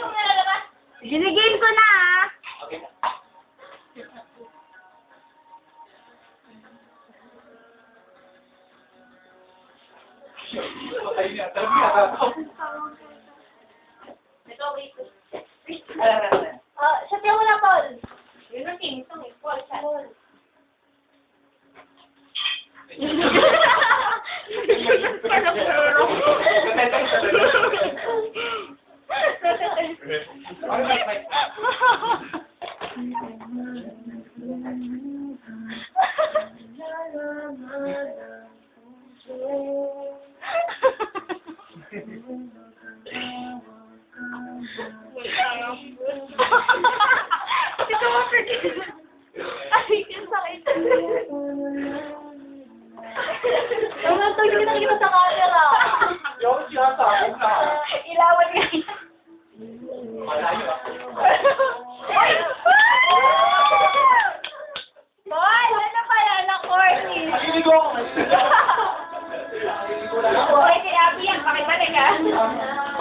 mo na lalabas. Ginigame ko na ah. Okay na. Ay, talaga. Ito, wait. Ala. Sabihan mo na, Paul. Yun ang team. Ito, eh. Paul, siya. Ito mo pretty. Ay, yung sakit. Ang tawag kita kita sa camera. Yung sinasabog na. Ilawan nga. Malayo ah. Ay! Boy, ano pala na corny? Nakilig ako. Nakilig ko lang ako. Boy, kaya Abby yan. Pakibalik ah.